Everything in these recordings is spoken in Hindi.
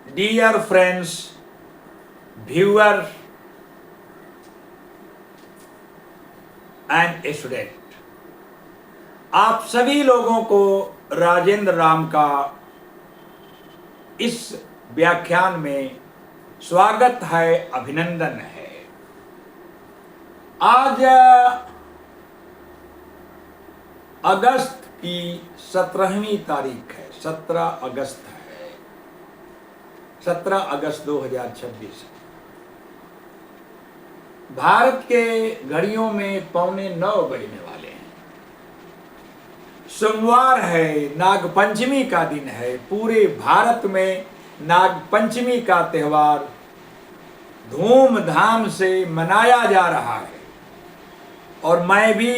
Dear friends, viewer and student, आप सभी लोगों को राजेंद्र राम का इस व्याख्यान में स्वागत है, अभिनंदन है। आज अगस्त की 17वीं तारीख है, 17 अगस्त है, 17 अगस्त 2026। भारत के घड़ियों में 8:45 बजने वाले हैं। सोमवार है, नागपंचमी का दिन है। पूरे भारत में नागपंचमी का त्योहार धूमधाम से मनाया जा रहा है और मैं भी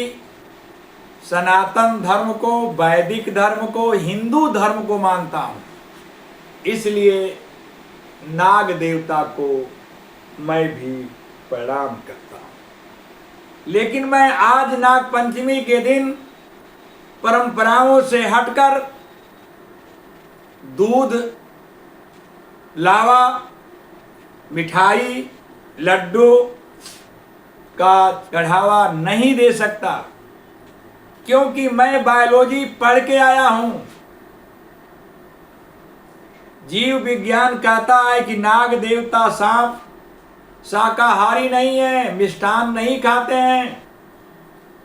सनातन धर्म को, वैदिक धर्म को, हिंदू धर्म को मानता हूँ। इसलिए नाग देवता को मैं भी प्रणाम करता हूँ। लेकिन मैं आज नागपंचमी के दिन परंपराओं से हटकर दूध, लावा, मिठाई, लड्डू का चढ़ावा नहीं दे सकता, क्योंकि मैं बायोलॉजी पढ़ के आया हूं। जीव विज्ञान कहता है कि नाग देवता सांप शाकाहारी नहीं है, मिष्ठान नहीं खाते हैं।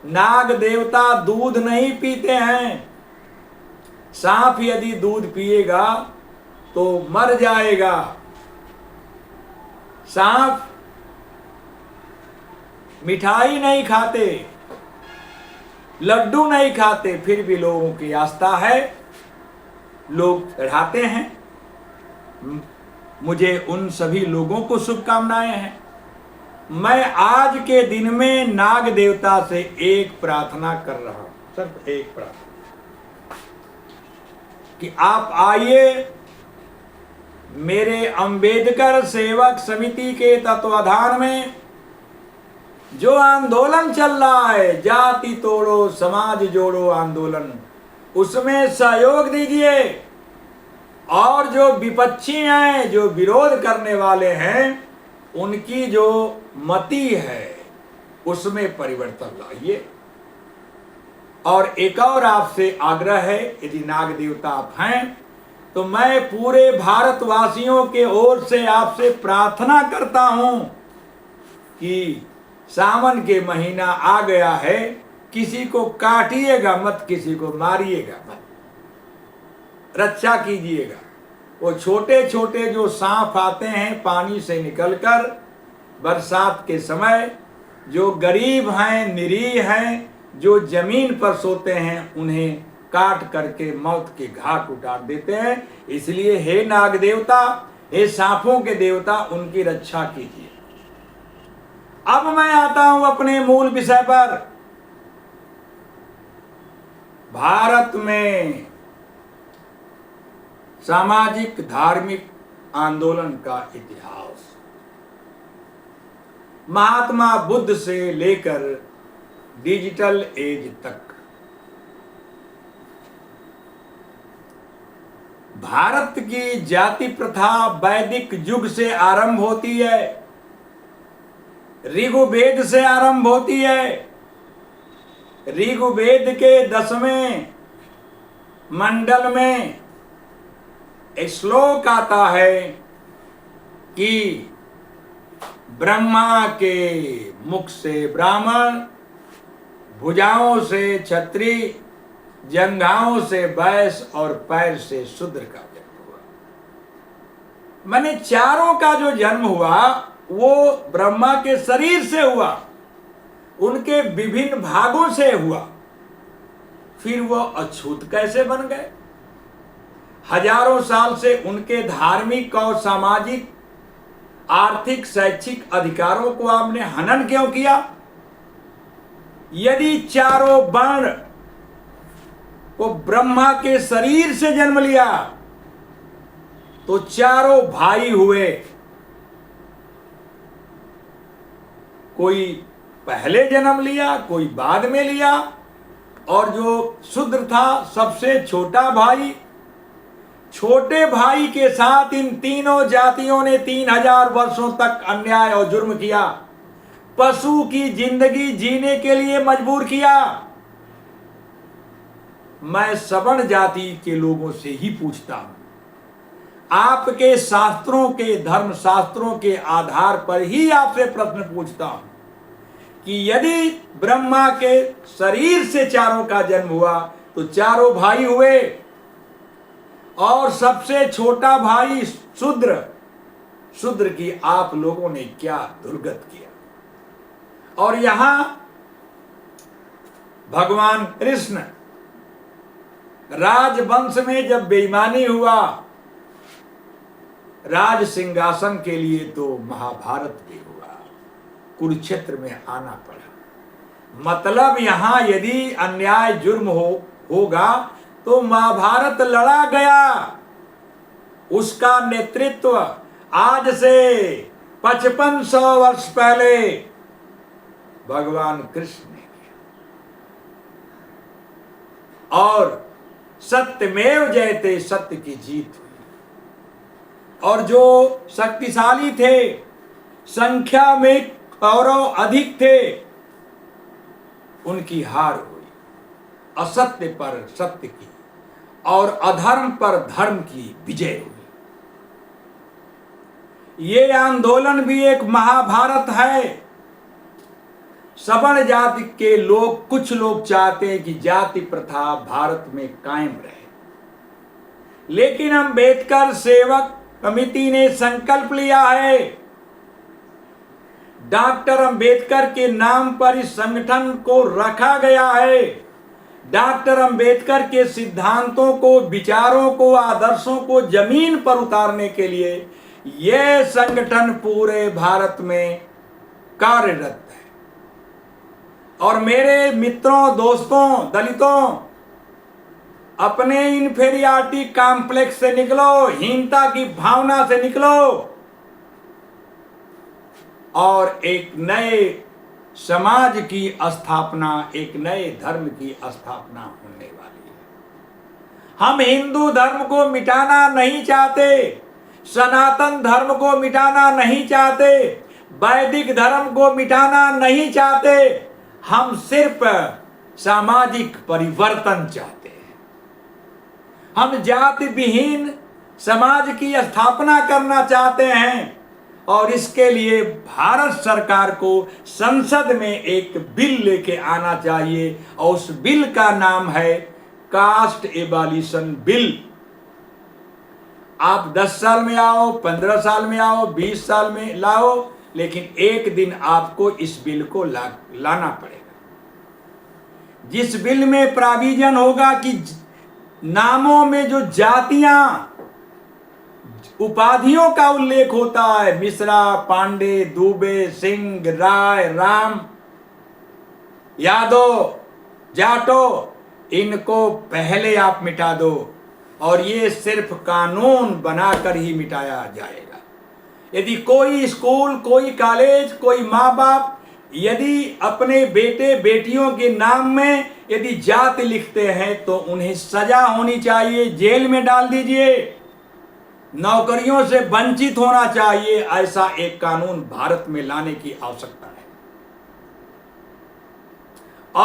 नाग देवता दूध नहीं पीते हैं। सांप यदि दूध पिएगा तो मर जाएगा। सांप मिठाई नहीं खाते, लड्डू नहीं खाते, फिर भी लोगों की आस्था है, लोग चढ़ाते हैं। मुझे उन सभी लोगों को शुभकामनाएं हैं। मैं आज के दिन में नाग देवता से एक प्रार्थना कर रहा हूं, सिर्फ एक प्रार्थना, कि आप आइए, मेरे अंबेडकर सेवक समिति के तत्वाधान में जो आंदोलन चल रहा है, जाति तोड़ो समाज जोड़ो आंदोलन, उसमें सहयोग दीजिए और जो विपक्षी हैं, जो विरोध करने वाले हैं, उनकी जो मति है उसमें परिवर्तन लाइए। और एक और आपसे आग्रह है, यदि नाग देवता आप हैं तो मैं पूरे भारतवासियों के ओर से आपसे प्रार्थना करता हूं कि सावन के महीना आ गया है, किसी को काटिएगा मत, किसी को मारिएगा मत, रक्षा कीजिएगा। वो छोटे छोटे जो सांप आते हैं पानी से निकलकर बरसात के समय, जो गरीब हैं, निरीह हैं, जो जमीन पर सोते हैं, उन्हें काट करके मौत के घाट उतार देते हैं। इसलिए हे नाग देवता, हे सांपों के देवता, उनकी रक्षा कीजिए। अब मैं आता हूं अपने मूल विषय पर। भारत में सामाजिक धार्मिक आंदोलन का इतिहास महात्मा बुद्ध से लेकर डिजिटल एज तक भारत की जाति प्रथा वैदिक युग से आरंभ होती है, ऋग्वेद से आरंभ होती है। ऋग्वेद के 10वें मंडल में एक श्लोक आता है कि ब्रह्मा के मुख से ब्राह्मण, भुजाओं से क्षत्रिय, जंघाओं से वैश्य और पैर से शूद्र का जन्म हुआ। माने चारों का जो जन्म हुआ वो ब्रह्मा के शरीर से हुआ, उनके विभिन्न भागों से हुआ। फिर वो अछूत कैसे बन गए? हजारों साल से उनके धार्मिक और सामाजिक, आर्थिक, शैक्षिक अधिकारों को आपने हनन क्यों किया? यदि चारों वर्ण को ब्रह्मा के शरीर से जन्म लिया तो चारों भाई हुए। कोई पहले जन्म लिया, कोई बाद में लिया, और जो शूद्र था, सबसे छोटा भाई, छोटे भाई के साथ इन तीनों जातियों ने 3000 वर्षों तक अन्याय और जुर्म किया, पशु की जिंदगी जीने के लिए मजबूर किया। मैं सवर्ण जाति के लोगों से ही पूछता हूं, आपके शास्त्रों के, धर्म शास्त्रों के आधार पर ही आपसे प्रश्न पूछता हूं कि यदि ब्रह्मा के शरीर से चारों का जन्म हुआ तो चारों भाई हुए और सबसे छोटा भाई शूद्र की आप लोगों ने क्या दुर्गत किया। और यहां भगवान कृष्ण राजवंश में जब बेईमानी हुआ, राज सिंहासन के लिए तो महाभारत भी हुआ, कुरुक्षेत्र में आना पड़ा। मतलब यहां यदि अन्याय जुर्म होगा तो महाभारत लड़ा गया। उसका नेतृत्व आज से 5500 वर्ष पहले भगवान कृष्ण ने किया। और सत्यमेव जयते, सत्य की जीत हुई। और जो शक्तिशाली थे, संख्या में कौरव अधिक थे, उनकी हार हुई। असत्य पर सत्य की और अधर्म पर धर्म की विजय हुई। ये आंदोलन भी एक महाभारत है। सवर्ण जाति के लोग, कुछ लोग चाहते हैं कि जाति प्रथा भारत में कायम रहे, लेकिन अम्बेडकर सेवक कमेटी ने संकल्प लिया है, डॉक्टर अंबेडकर के नाम पर इस संगठन को रखा गया है। डॉक्टर अंबेडकर के सिद्धांतों को, विचारों को, आदर्शों को जमीन पर उतारने के लिए यह संगठन पूरे भारत में कार्यरत है। और मेरे मित्रों, दोस्तों, दलितों, अपने इन्फेरियरिटी कॉम्प्लेक्स से निकलो, हीनता की भावना से निकलो और एक नए समाज की स्थापना, एक नए धर्म की स्थापना होने वाली है। हम हिंदू धर्म को मिटाना नहीं चाहते, सनातन धर्म को मिटाना नहीं चाहते, वैदिक धर्म को मिटाना नहीं चाहते। हम सिर्फ सामाजिक परिवर्तन चाहते हैं। हम जाति विहीन समाज की स्थापना करना चाहते हैं और इसके लिए भारत सरकार को संसद में एक बिल लेके आना चाहिए और उस बिल का नाम है कास्ट एबॉलिशन बिल। आप 10 साल में आओ, 15 साल में आओ, 20 साल में लाओ, लेकिन एक दिन आपको इस बिल को लाना पड़ेगा, जिस बिल में प्राविजन होगा कि नामों में जो जातियां, उपाधियों का उल्लेख होता है, मिश्रा, पांडे, दुबे, सिंह, राय, राम, यादव, जाटो, इनको पहले आप मिटा दो और ये सिर्फ कानून बनाकर ही मिटाया जाएगा। यदि कोई स्कूल, कोई कॉलेज, कोई माँ बाप यदि अपने बेटे बेटियों के नाम में यदि जाति लिखते हैं तो उन्हें सजा होनी चाहिए, जेल में डाल दीजिए, नौकरियों से वंचित होना चाहिए। ऐसा एक कानून भारत में लाने की आवश्यकता है।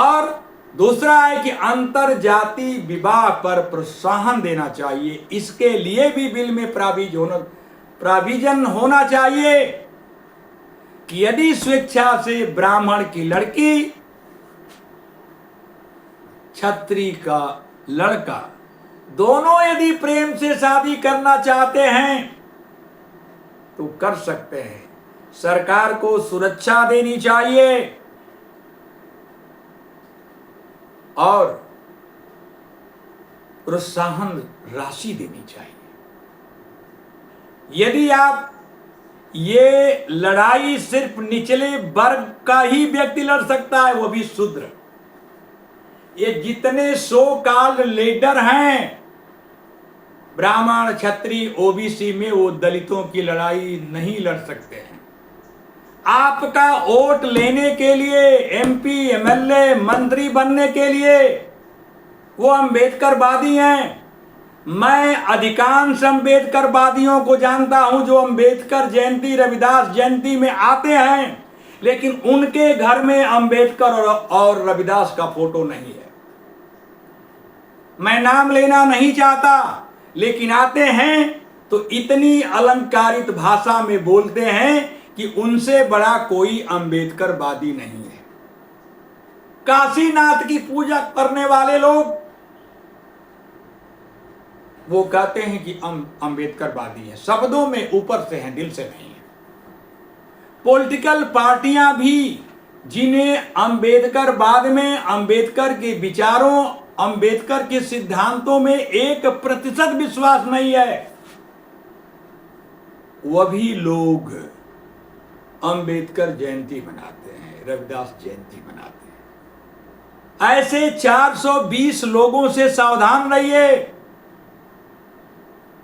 और दूसरा है कि अंतर जाति विवाह पर प्रोत्साहन देना चाहिए। इसके लिए भी बिल में प्राविजन होना चाहिए कि यदि स्वेच्छा से ब्राह्मण की लड़की, क्षत्रिय का लड़का, दोनों यदि प्रेम से शादी करना चाहते हैं तो कर सकते हैं। सरकार को सुरक्षा देनी चाहिए और प्रोत्साहन राशि देनी चाहिए। यदि आप ये लड़ाई सिर्फ निचले वर्ग का ही व्यक्ति लड़ सकता है, वो भी शूद्र। ये जितने सो कॉल्ड लीडर हैं ब्राह्मण, क्षत्रिय, ओबीसी में, वो दलितों की लड़ाई नहीं लड़ सकते हैं। आपका वोट लेने के लिए, एमपी, एमएलए, मंत्री बनने के लिए वो अम्बेडकरवादी हैं, मैं अधिकांश अंबेडकरवादियों को जानता हूं जो अंबेडकर जयंती, रविदास जयंती में आते हैं, लेकिन उनके घर में अंबेडकर और रविदास का फोटो नहीं है। मैं नाम लेना नहीं चाहता, लेकिन आते हैं तो इतनी अलंकारित भाषा में बोलते हैं कि उनसे बड़ा कोई अंबेडकरवादी नहीं है। काशीनाथ की पूजा करने वाले लोग वो कहते हैं कि अंबेडकरवादी है, शब्दों में ऊपर से हैं, दिल से नहीं है। पॉलिटिकल पार्टियां भी जिन्हें अंबेडकरवाद में, अंबेडकर के विचारों, अंबेडकर के सिद्धांतों में 1% विश्वास नहीं है, वह भी लोग अंबेडकर जयंती मनाते हैं, रविदास जयंती मनाते हैं। ऐसे 420 लोगों से सावधान रहिए।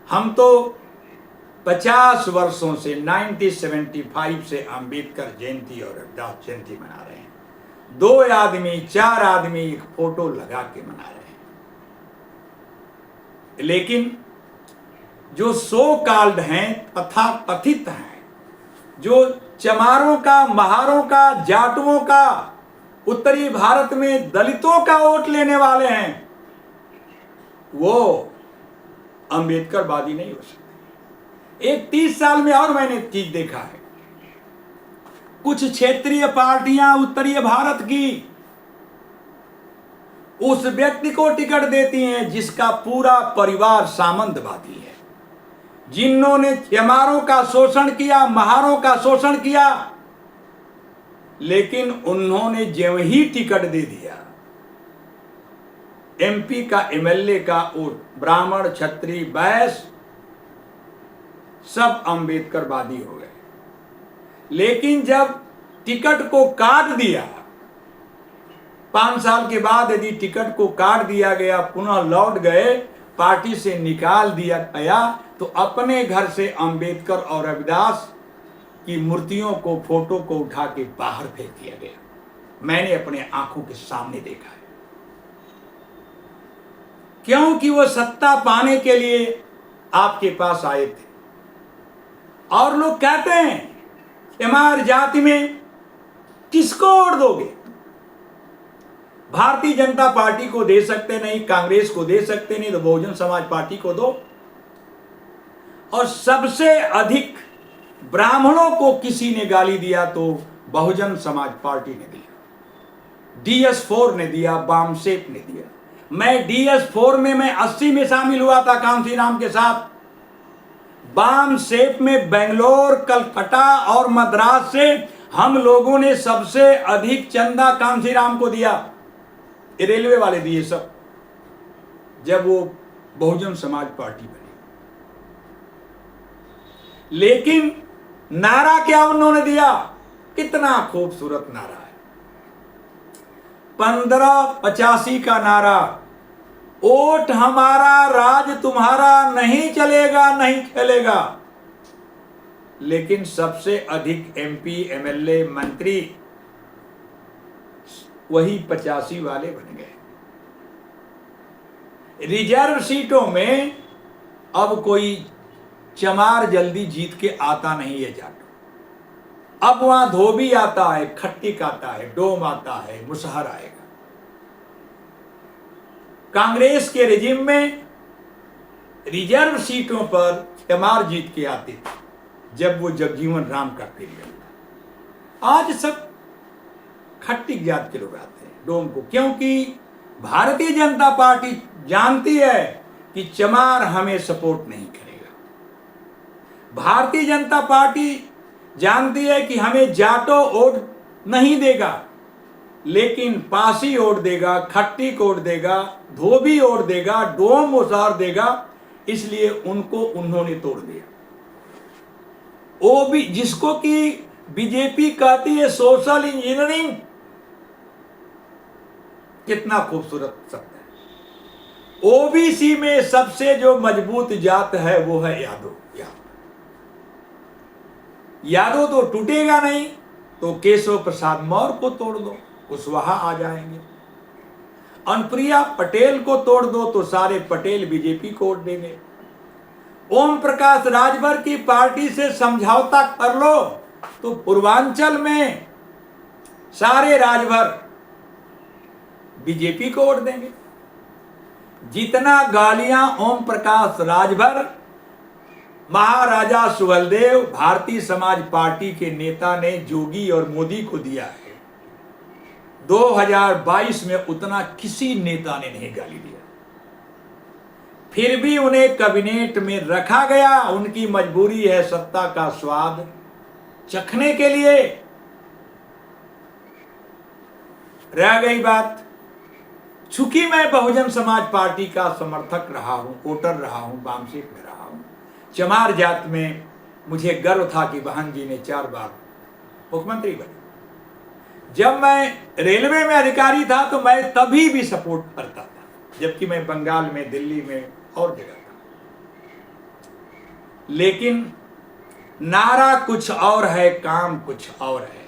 हम तो 50 वर्षों से 1975 से अंबेडकर जयंती और रविदास जयंती मना रहे हैं। 2 आदमी 4 आदमी एक फोटो लगा के मना रहे हैं, लेकिन जो सो कॉल्ड हैं, तथा कथित हैं, जो चमारों का, महारों का, जाटुओं का, उत्तरी भारत में दलितों का वोट लेने वाले हैं, वो अंबेडकरवादी नहीं हो सकते। एक 30 साल में और मैंने चीज देखा है, कुछ क्षेत्रीय पार्टियां उत्तरी भारत की उस व्यक्ति को टिकट देती हैं जिसका पूरा परिवार सामंतवादी है, जिन्होंने चमारों का शोषण किया, महारों का शोषण किया, लेकिन उन्होंने जो ही टिकट दे दिया एमपी का, एमएलए का, और ब्राह्मण, क्षत्रिय, वैश्य सब अंबेडकरवादी हो गए। लेकिन जब टिकट को काट दिया, 5 साल के बाद यदि टिकट को काट दिया गया, पुनः लौट गए, पार्टी से निकाल दिया गया, तो अपने घर से अंबेडकर और रविदास की मूर्तियों को, फोटो को उठा के बाहर फेंक दिया गया। मैंने अपने आंखों के सामने देखा है, क्योंकि वो सत्ता पाने के लिए आपके पास आए थे। और लोग कहते हैं हमारी जाति में किसको वोट दोगे? भारतीय जनता पार्टी को दे सकते नहीं, कांग्रेस को दे सकते नहीं, तो बहुजन समाज पार्टी को दो। और सबसे अधिक ब्राह्मणों को किसी ने गाली दिया तो बहुजन समाज पार्टी ने दिया, DS4 ने दिया, बामसेप ने दिया। मैं DS4 में, मैं 80 में शामिल हुआ था कांशीराम के साथ। बामसेप में बेंगलोर, कलकत्ता और मद्रास से हम लोगों ने सबसे अधिक चंदा कांशीराम को दिया, रेलवे वाले दिए सब, जब वो बहुजन समाज पार्टी बनी। लेकिन नारा क्या उन्होंने दिया? कितना खूबसूरत नारा है, 1585 का नारा, वोट हमारा राज तुम्हारा, नहीं चलेगा नहीं चलेगा। लेकिन सबसे अधिक MP, MLA, मंत्री वही 85 वाले बन गए। रिजर्व सीटों में अब कोई चमार जल्दी जीत के आता नहीं है जाटो। अब वहां धोबी आता है, खट्टिक आता है, डोम आता है, मुसहर आएगा। कांग्रेस के रेजिम में रिजर्व सीटों पर चमार जीत के आते थे, जब वो जगजीवन राम का पीरियड था। आज सब खट्टिक जात के लोग आते हैं, डोम को, क्योंकि भारतीय जनता पार्टी जानती है कि चमार हमें सपोर्ट नहीं करेगा। भारतीय जनता पार्टी जानती है कि हमें जाटो वोट नहीं देगा, लेकिन पासी वोट देगा, खट्टिक वोट देगा, धोबी वोट देगा, डोम मुसहर देगा। इसलिए उनको उन्होंने तोड़ दिया। वो भी जिसको कि बीजेपी कहती है सोशल इंजीनियरिंग, कितना खूबसूरत शब्द है। ओबीसी में सबसे जो मजबूत जात है वो है यादव। यादव तो टूटेगा नहीं, तो केशव प्रसाद मौर्य को तोड़ दो, कुशवाहा आ जाएंगे। अनुप्रिया पटेल को तोड़ दो तो सारे पटेल बीजेपी को वोट देंगे। ओम प्रकाश राजभर की पार्टी से समझौता कर लो तो पूर्वांचल में सारे राजभर बीजेपी को वोट देंगे। जितना गालियां ओम प्रकाश राजभर, महाराजा सुहेलदेव, भारतीय समाज पार्टी के नेता ने जोगी और मोदी को दिया है, 2022 में उतना किसी नेता ने नहीं गाली दिया। फिर भी उन्हें कैबिनेट में रखा गया। उनकी मजबूरी है सत्ता का स्वाद चखने के लिए। रह गई बात, चूंकि मैं बहुजन समाज पार्टी का समर्थक रहा हूं, वोटर रहा हूं, वामसीट में रहा हूं, चमार जात में मुझे गर्व था कि बहन जी ने 4 बार मुख्यमंत्री बने। जब मैं रेलवे में अधिकारी था तो मैं तभी भी सपोर्ट करता था, जबकि मैं बंगाल में, दिल्ली में और जगह था। लेकिन नारा कुछ और है, काम कुछ और है।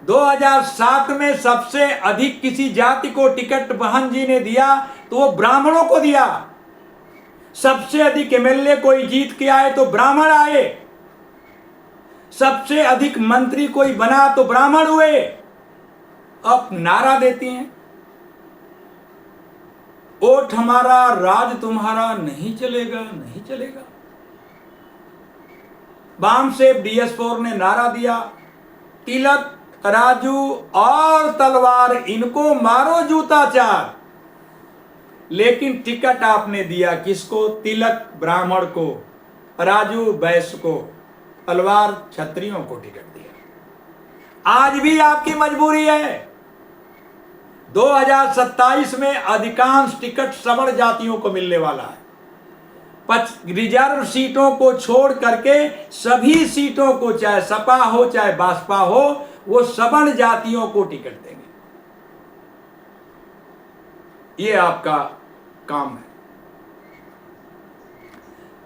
2007 में सबसे अधिक किसी जाति को टिकट बहन जी ने दिया तो वो ब्राह्मणों को दिया। सबसे अधिक एमएलए कोई जीत के आए तो ब्राह्मण आए। सबसे अधिक मंत्री कोई बना तो ब्राह्मण हुए। अब नारा देती हैं, वोट हमारा राज तुम्हारा, नहीं चलेगा, नहीं चलेगा। वामसेप DS4 ने नारा दिया, तिलक, राजू और तलवार इनको मारो जूता चार। लेकिन टिकट आपने दिया किसको? तिलक ब्राह्मण को, राजू वैश्य को, तलवार क्षत्रियों को टिकट दिया। आज भी आपकी मजबूरी है। 2027 में अधिकांश टिकट सवर्ण जातियों को मिलने वाला है। रिजर्व सीटों को छोड़ करके सभी सीटों को, चाहे सपा हो चाहे बासपा हो, वो सवर्ण जातियों को टिकट देंगे। ये आपका काम है।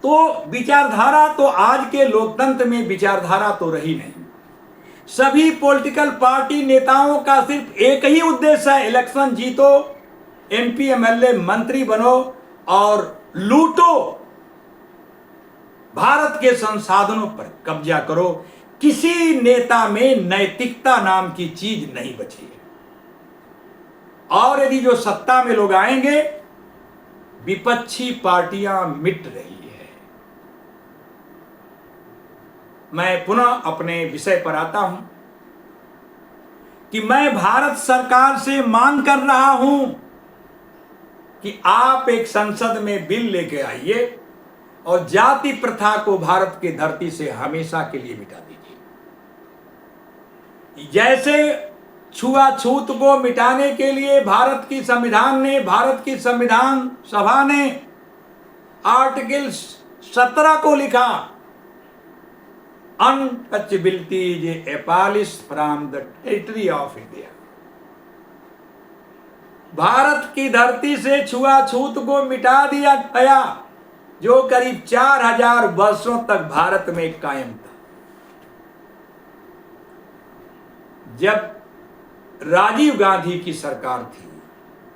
तो विचारधारा तो आज के लोकतंत्र में विचारधारा तो रही नहीं। सभी पॉलिटिकल पार्टी नेताओं का सिर्फ एक ही उद्देश्य है, इलेक्शन जीतो, MP MLA मंत्री बनो और लूटो, भारत के संसाधनों पर कब्जा करो। किसी नेता में नैतिकता नाम की चीज नहीं बची है। और यदि जो सत्ता में लोग आएंगे, विपक्षी पार्टियां मिट रही है। मैं पुनः अपने विषय पर आता हूं कि मैं भारत सरकार से मांग कर रहा हूं कि आप एक संसद में बिल लेके आइए और जाति प्रथा को भारत की धरती से हमेशा के लिए मिटा दीजिए। जैसे छुआछूत को मिटाने के लिए भारत की संविधान सभा ने आर्टिकल 17 को लिखा, untouchability is abolished from the territory of India. Bharat की धरती से छुआछूत को मिटा दिया गया, जो करीब 4000 वर्षों तक भारत में कायम था। जब राजीव गांधी की सरकार थी,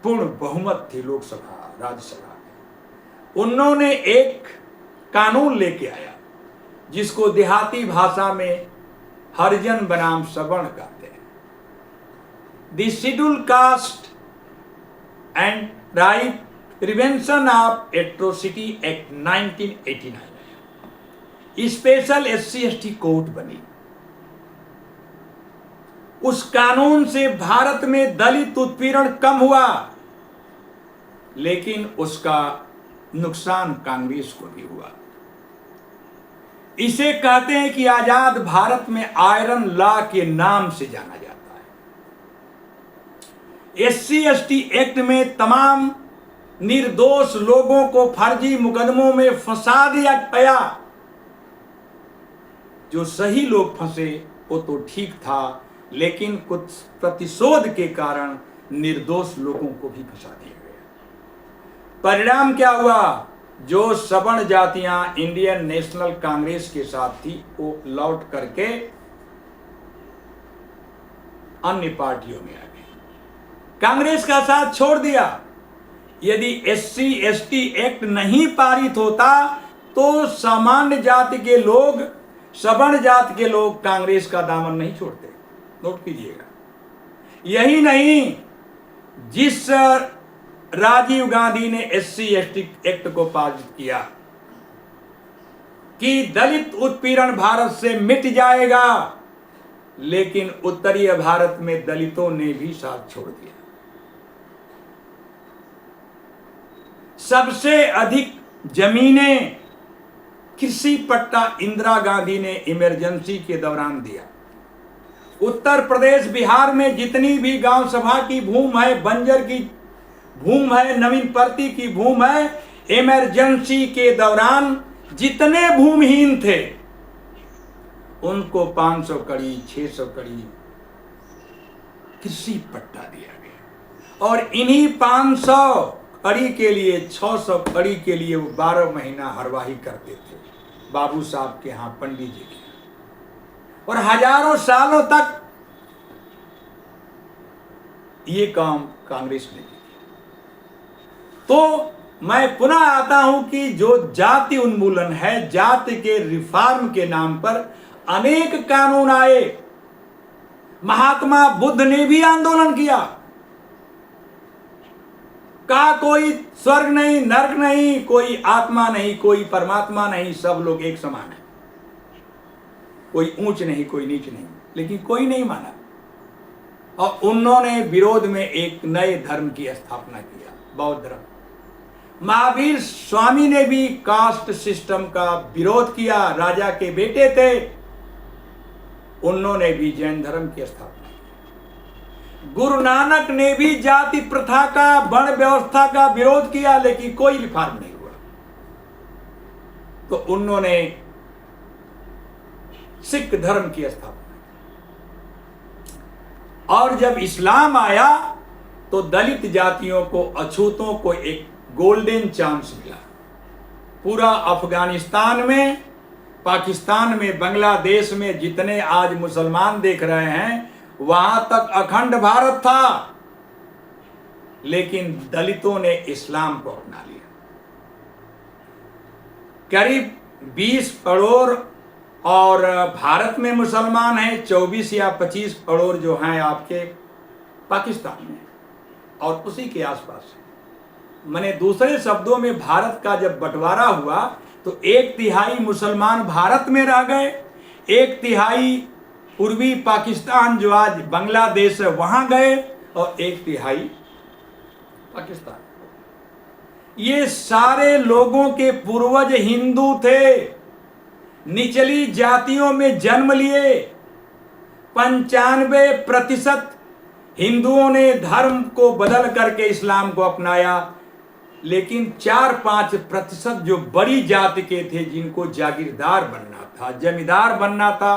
पूर्ण बहुमत थी लोकसभा राज्यसभा में, उन्होंने एक कानून लेके आया जिसको देहाती भाषा में हरिजन बनाम सवर्ण कहते हैं, the schedule caste and right prevention of atrocity act 1989। Special SC/ST court बनी। उस कानून से भारत में दलित उत्पीड़न कम हुआ, लेकिन उसका नुकसान कांग्रेस को भी हुआ। इसे कहते हैं कि आजाद भारत में आयरन लॉ के नाम से जाना जाता है। SC/ST एक्ट में तमाम निर्दोष लोगों को फर्जी मुकदमों में फंसा दिया गया। जो सही लोग फंसे वो तो ठीक था, लेकिन कुछ प्रतिशोध के कारण निर्दोष लोगों को भी फंसा दिया गया। परिणाम क्या हुआ? जो सवर्ण जातियां इंडियन नेशनल कांग्रेस के साथ थी, वो लौट करके अन्य पार्टियों में आ गई। कांग्रेस का साथ छोड़ दिया। यदि SC ST एक्ट नहीं पारित होता तो सामान्य जाति के लोग, सवर्ण जाति के लोग कांग्रेस का दामन नहीं छोड़ते। नोट कीजिएगा। यही नहीं, जिस राजीव गांधी ने SC ST एक्ट को पारित किया कि दलित उत्पीड़न भारत से मिट जाएगा, लेकिन उत्तरीय भारत में दलितों ने भी साथ छोड़ दिया। सबसे अधिक जमीनें कृषि पट्टा इंदिरा गांधी ने इमरजेंसी के दौरान दिया। उत्तर प्रदेश बिहार में जितनी भी गांव सभा की भूमि है, बंजर की भूमि है, नवीन परती की भूमि है, इमरजेंसी के दौरान जितने भूमिहीन थे उनको 500 कड़ी 600 कड़ी कृषि पट्टा दिया गया। और इन्हीं 500 कड़ी के लिए, 600 कड़ी के लिए वो 12 महीना हरवाही करते थे बाबू साहब के यहाँ, पंडित जी के। और हजारों सालों तक ये काम कांग्रेस ने किया। तो मैं पुनः आता हूं कि जो जाति उन्मूलन है, जाति के रिफॉर्म के नाम पर अनेक कानून आए। महात्मा बुद्ध ने भी आंदोलन किया, कहा कोई स्वर्ग नहीं, नरक नहीं, कोई आत्मा नहीं, कोई परमात्मा नहीं, सब लोग एक समान है, कोई ऊंच नहीं, कोई नीच नहीं। लेकिन कोई नहीं माना और उन्होंने विरोध में एक नए धर्म की स्थापना किया, बौद्ध धर्म। महावीर स्वामी ने भी कास्ट सिस्टम का विरोध किया, राजा के बेटे थे, उन्होंने भी जैन धर्म की स्थापना की। गुरु नानक ने भी जाति प्रथा का, वर्ण व्यवस्था का विरोध किया, लेकिन कोई रिफॉर्म नहीं हुआ। तो उन्होंने सिख धर्म की स्थापना की। और जब इस्लाम आया तो दलित जातियों को, अछूतों को एक गोल्डन चांस मिला। पूरा अफगानिस्तान में, पाकिस्तान में, बांग्लादेश में जितने आज मुसलमान देख रहे हैं, वहां तक अखंड भारत था, लेकिन दलितों ने इस्लाम को अपना लिया। करीब 20 करोड़ और भारत में मुसलमान हैं 24 या 25 करोड़ जो हैं आपके पाकिस्तान में और उसी के आसपास। मैंने दूसरे शब्दों में भारत का जब बंटवारा हुआ तो 1/3 मुसलमान भारत में रह गए, 1/3 पूर्वी पाकिस्तान जो आज बांग्लादेश है वहां गए, और 1/3 पाकिस्तान। ये सारे लोगों के पूर्वज हिंदू थे, निचली जातियों में जन्म लिए। 95% हिंदुओं ने धर्म को बदल करके इस्लाम को अपनाया, लेकिन 4-5% जो बड़ी जाति के थे, जिनको जागीरदार बनना था, जमींदार बनना था,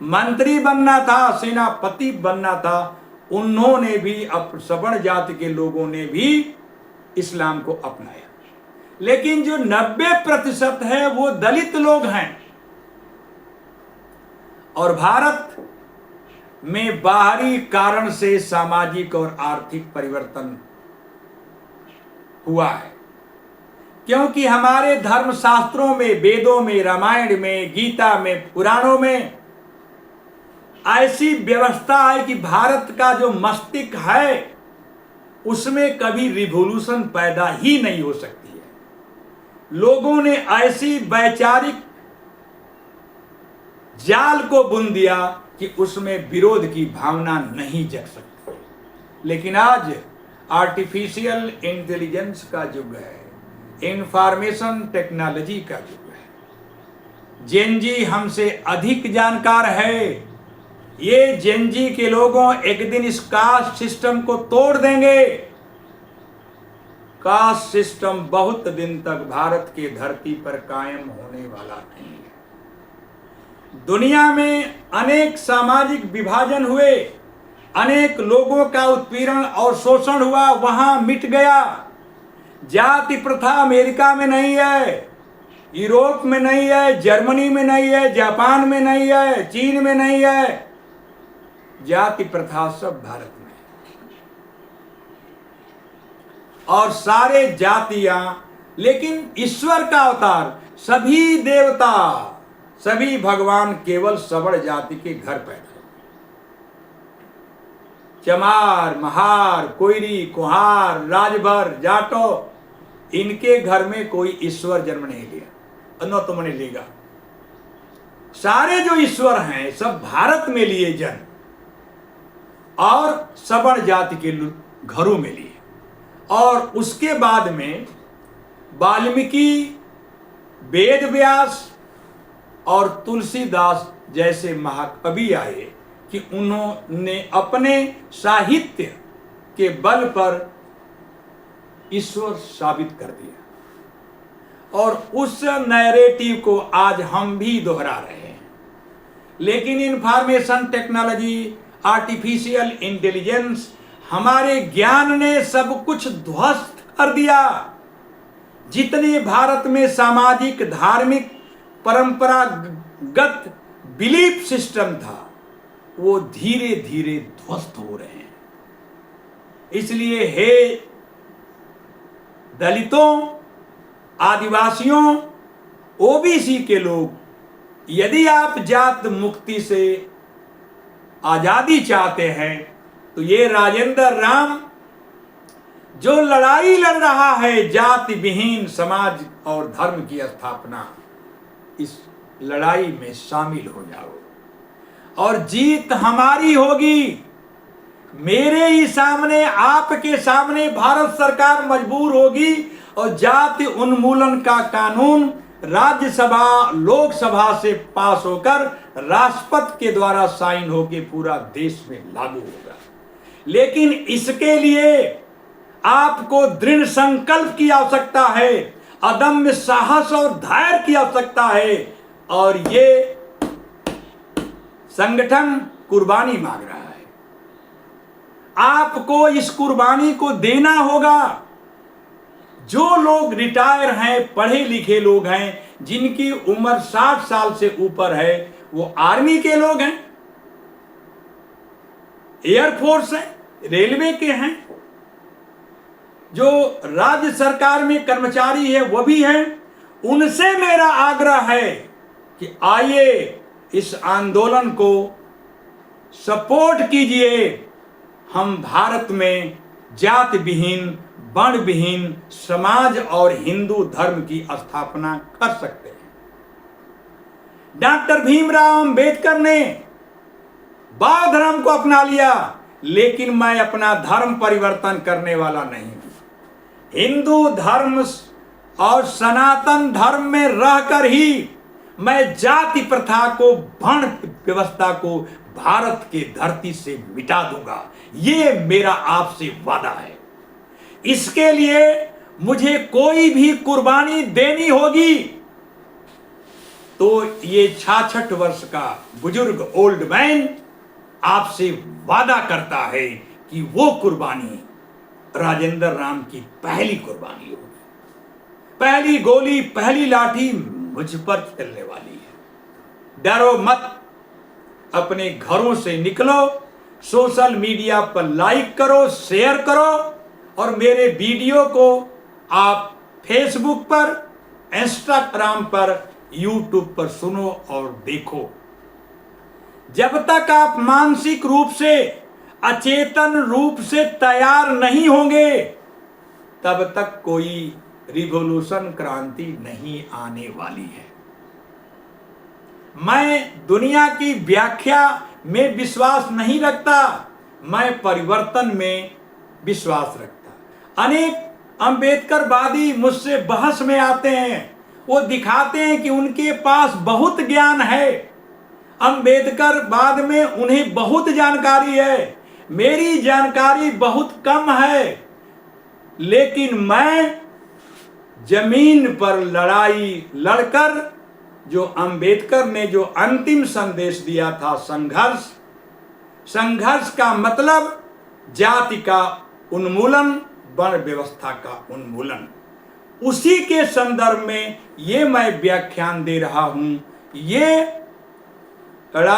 मंत्री बनना था, सेनापति बनना था, उन्होंने भी, सवर्ण जाति के लोगों ने भी इस्लाम को अपनाया। लेकिन जो 90% है वो दलित लोग हैं। और भारत में बाहरी कारण से सामाजिक और आर्थिक परिवर्तन हुआ है, क्योंकि हमारे धर्म शास्त्रों में, वेदों में, रामायण में, गीता में, पुराणों में ऐसी व्यवस्था है कि भारत का जो मस्तिष्क है उसमें कभी रिवॉल्यूशन पैदा ही नहीं हो सकती है। लोगों ने ऐसी वैचारिक जाल को बुन दिया कि उसमें विरोध की भावना नहीं जग सकती। लेकिन आज आर्टिफिशियल इंटेलिजेंस का युग है, इंफॉर्मेशन टेक्नोलॉजी का युग है। जेनजी हमसे अधिक जानकार है। ये जेनजी के लोगों एक दिन इस कास्ट सिस्टम को तोड़ देंगे। कास्ट सिस्टम बहुत दिन तक भारत की धरती पर कायम होने वाला नहीं है। दुनिया में अनेक सामाजिक विभाजन हुए, अनेक लोगों का उत्पीड़न और शोषण हुआ, वहां मिट गया। जाति प्रथा अमेरिका में नहीं है, यूरोप में नहीं है, जर्मनी में नहीं है, जापान में नहीं है, चीन में नहीं है। जाति प्रथा सब भारत में है। और सारे जातियां, लेकिन ईश्वर का अवतार, सभी देवता, सभी भगवान केवल सवर्ण जाति के घर पैदा हुए। चमार, महार, कोयरी, कुहार, राजभर, जाटो, इनके घर में कोई ईश्वर जन्म नहीं लिया, न तो मैंने लेगा। सारे जो ईश्वर हैं सब भारत में लिए जन्म और सवर्ण जाति के घरों में लिए। और उसके बाद में वाल्मीकि, वेद व्यास और तुलसीदास जैसे महाकवि आए कि उन्होंने अपने साहित्य के बल पर ईश्वर साबित कर दिया। और उस नैरेटिव को आज हम भी दोहरा रहे हैं। लेकिन इंफॉर्मेशन टेक्नोलॉजी, आर्टिफिशियल इंटेलिजेंस, हमारे ज्ञान ने सब कुछ ध्वस्त कर दिया। जितने भारत में सामाजिक, धार्मिक, परंपरागत बिलीफ सिस्टम था, वो धीरे धीरे ध्वस्त हो रहे हैं। इसलिए हे दलितों, आदिवासियों, ओबीसी के लोग, यदि आप जात मुक्ति से आजादी चाहते हैं तो ये राजेंद्र राम जो लड़ाई लड़ रहा है जाति विहीन समाज और धर्म की स्थापना, इस लड़ाई में शामिल हो जाओ और जीत हमारी होगी। मेरे ही सामने, आपके सामने भारत सरकार मजबूर होगी और जाति उन्मूलन का कानून राज्यसभा, लोकसभा से पास होकर राष्ट्रपति के द्वारा साइन होकर पूरा देश में लागू होगा। लेकिन इसके लिए आपको दृढ़ संकल्प की आवश्यकता है, अदम्य साहस और धैर्य की आवश्यकता है। और ये संगठन कुर्बानी मांग रहा है। आपको इस कुर्बानी को देना होगा। जो लोग रिटायर हैं, पढ़े लिखे लोग हैं, जिनकी उम्र 60 साल से ऊपर है, वो आर्मी के लोग हैं, एयरफोर्स है, रेलवे के हैं, जो राज्य सरकार में कर्मचारी है वो भी हैं। उनसे मेरा आग्रह है कि आइए इस आंदोलन को सपोर्ट कीजिए। हम भारत में जाति विहीन, वर्ण विहीन समाज और हिंदू धर्म की स्थापना कर सकते हैं। डॉक्टर भीमराव अंबेडकर ने बौद्ध धर्म को अपना लिया, लेकिन मैं अपना धर्म परिवर्तन करने वाला नहीं हूं। हिंदू धर्म और सनातन धर्म में रहकर ही मैं जाति प्रथा को, वर्ण व्यवस्था को भारत के धरती से मिटा दूंगा। ये मेरा आपसे वादा है। इसके लिए मुझे कोई भी कुर्बानी देनी होगी। तो ये 66 वर्ष का बुजुर्ग ओल्ड मैन आपसे वादा करता है कि वो कुर्बानी राजेंद्र राम की पहली कुर्बानी होगी। पहली गोली, पहली लाठी मुझ पर चलने वाली है। डरो मत, अपने घरों से निकलो, सोशल मीडिया पर लाइक करो, शेयर करो और मेरे वीडियो को आप फेसबुक पर, इंस्टाग्राम पर, यूट्यूब पर सुनो और देखो। जब तक आप मानसिक रूप से, अचेतन रूप से तैयार नहीं होंगे, तब तक कोई रिवॉल्यूशन, क्रांति नहीं आने वाली है। मैं दुनिया की व्याख्या में विश्वास नहीं रखता, मैं परिवर्तन में विश्वास रखता। अनेक अंबेडकरवादी मुझसे बहस में आते हैं, वो दिखाते हैं कि उनके पास बहुत ज्ञान है, अंबेडकरवाद में उन्हें बहुत जानकारी है, मेरी जानकारी बहुत कम है। लेकिन मैं जमीन पर लड़ाई लड़कर, जो अंबेडकर ने जो अंतिम संदेश दिया था, संघर्ष, संघर्ष का मतलब जाति का उन्मूलन, वर्ण व्यवस्था का उन्मूलन, उसी के संदर्भ में ये मैं व्याख्यान दे रहा हूं। ये